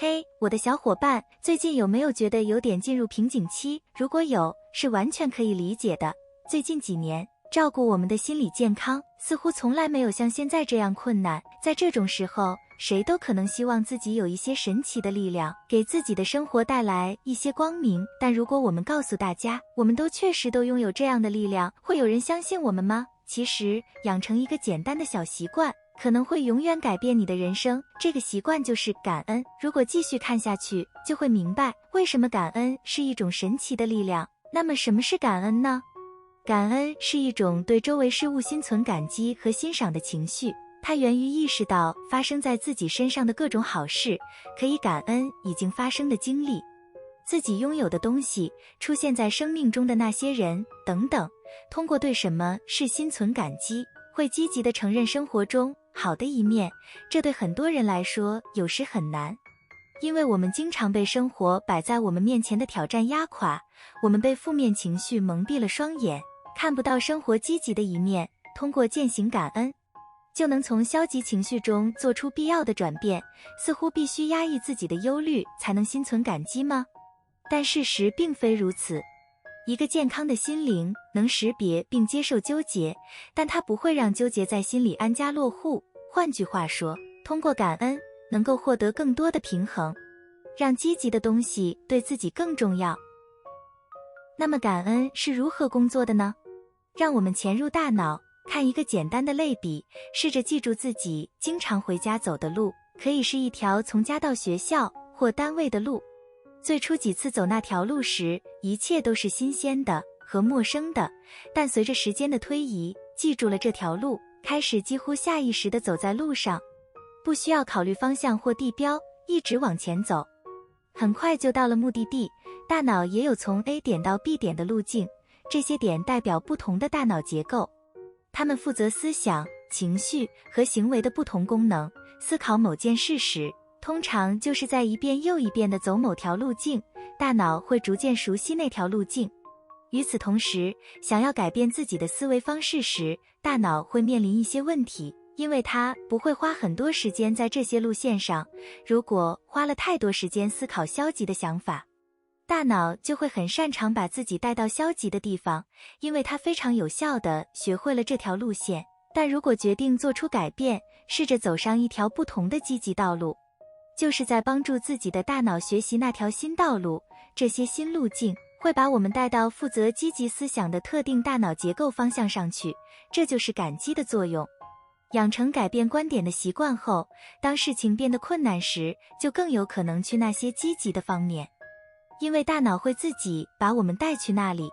嘿，我的小伙伴，最近有没有觉得有点进入瓶颈期？如果有，是完全可以理解的。最近几年，照顾我们的心理健康，似乎从来没有像现在这样困难。在这种时候，谁都可能希望自己有一些神奇的力量，给自己的生活带来一些光明。但如果我们告诉大家，我们确实都拥有这样的力量，会有人相信我们吗？其实，养成一个简单的小习惯，可能会永远改变你的人生。这个习惯就是感恩。如果继续看下去，就会明白为什么感恩是一种神奇的力量。那么什么是感恩呢？感恩是一种对周围事物心存感激和欣赏的情绪，它源于意识到发生在自己身上的各种好事，可以感恩已经发生的经历，自己拥有的东西，出现在生命中的那些人等等。通过对什么是心存感激，会积极地承认生活中好的一面，这对很多人来说有时很难，因为我们经常被生活摆在我们面前的挑战压垮，我们被负面情绪蒙蔽了双眼，看不到生活积极的一面。通过践行感恩，就能从消极情绪中做出必要的转变。似乎必须压抑自己的忧虑才能心存感激吗？但事实并非如此。一个健康的心灵能识别并接受纠结，但它不会让纠结在心里安家落户。换句话说，通过感恩能够获得更多的平衡，让积极的东西对自己更重要。那么感恩是如何工作的呢？让我们潜入大脑，看一个简单的类比，试着记住自己经常回家走的路，可以是一条从家到学校或单位的路。最初几次走那条路时，一切都是新鲜的和陌生的，但随着时间的推移，记住了这条路，开始几乎下意识地走在路上，不需要考虑方向或地标，一直往前走，很快就到了目的地。大脑也有从 A 点到 B 点的路径，这些点代表不同的大脑结构，它们负责思想、情绪和行为的不同功能。思考某件事时，通常就是在一遍又一遍地走某条路径，大脑会逐渐熟悉那条路径。与此同时，想要改变自己的思维方式时，大脑会面临一些问题，因为它不会花很多时间在这些路线上。如果花了太多时间思考消极的想法，大脑就会很擅长把自己带到消极的地方，因为它非常有效地学会了这条路线。但如果决定做出改变，试着走上一条不同的积极道路，就是在帮助自己的大脑学习那条新道路。这些新路径会把我们带到负责积极思想的特定大脑结构方向上去，这就是感激的作用。养成改变观点的习惯后，当事情变得困难时，就更有可能去那些积极的方面，因为大脑会自己把我们带去那里。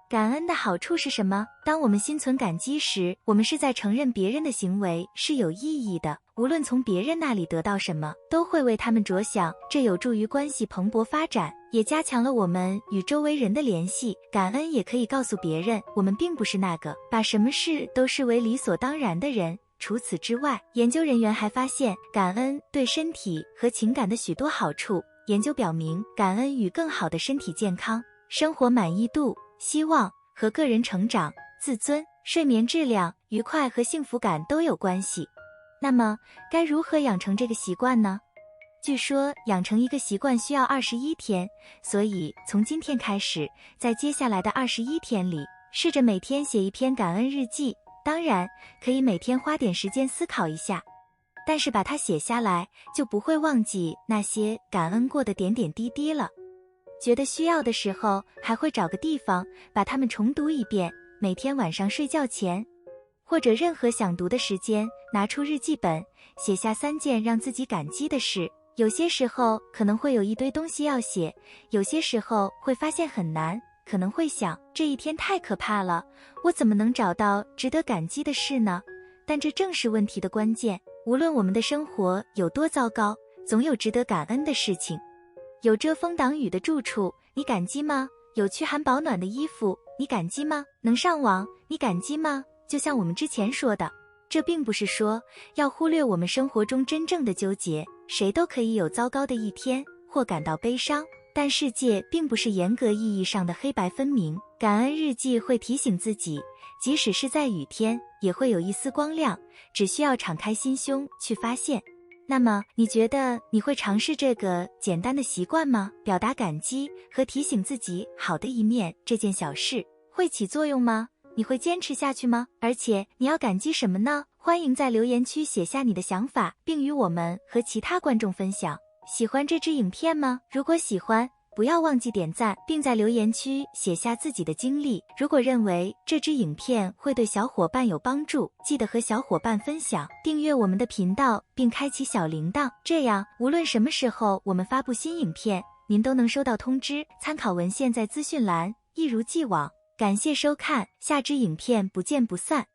感恩的好处是什么？当我们心存感激时，我们是在承认别人的行为是有意义的，无论从别人那里得到什么，都会为他们着想，这有助于关系蓬勃发展，也加强了我们与周围人的联系。感恩也可以告诉别人，我们并不是那个把什么事都视为理所当然的人。除此之外，研究人员还发现感恩对身体和情感的许多好处。研究表明，感恩与更好的身体健康、生活满意度、希望和个人成长、自尊、睡眠质量、愉快和幸福感都有关系。那么，该如何养成这个习惯呢？据说养成一个习惯需要21天，所以从今天开始，在接下来的21天里，试着每天写一篇感恩日记。当然，可以每天花点时间思考一下，但是把它写下来，就不会忘记那些感恩过的点点滴滴了。觉得需要的时候，还会找个地方把它们重读一遍，每天晚上睡觉前，或者任何想读的时间，拿出日记本，写下3件让自己感激的事。有些时候可能会有一堆东西要写，有些时候会发现很难，可能会想，这一天太可怕了，我怎么能找到值得感激的事呢？但这正是问题的关键，无论我们的生活有多糟糕，总有值得感恩的事情。有遮风挡雨的住处，你感激吗？有驱寒保暖的衣服，你感激吗？能上网，你感激吗？就像我们之前说的，这并不是说要忽略我们生活中真正的纠结，谁都可以有糟糕的一天或感到悲伤，但世界并不是严格意义上的黑白分明。感恩日记会提醒自己，即使是在雨天，也会有一丝光亮，只需要敞开心胸去发现。那么你觉得你会尝试这个简单的习惯吗？表达感激和提醒自己好的一面这件小事会起作用吗？你会坚持下去吗？而且你要感激什么呢？欢迎在留言区写下你的想法，并与我们和其他观众分享。喜欢这支影片吗？如果喜欢，不要忘记点赞，并在留言区写下自己的经历。如果认为这支影片会对小伙伴有帮助，记得和小伙伴分享，订阅我们的频道，并开启小铃铛，这样无论什么时候我们发布新影片，您都能收到通知。参考文献在资讯栏。一如既往，感谢收看，下支影片不见不散。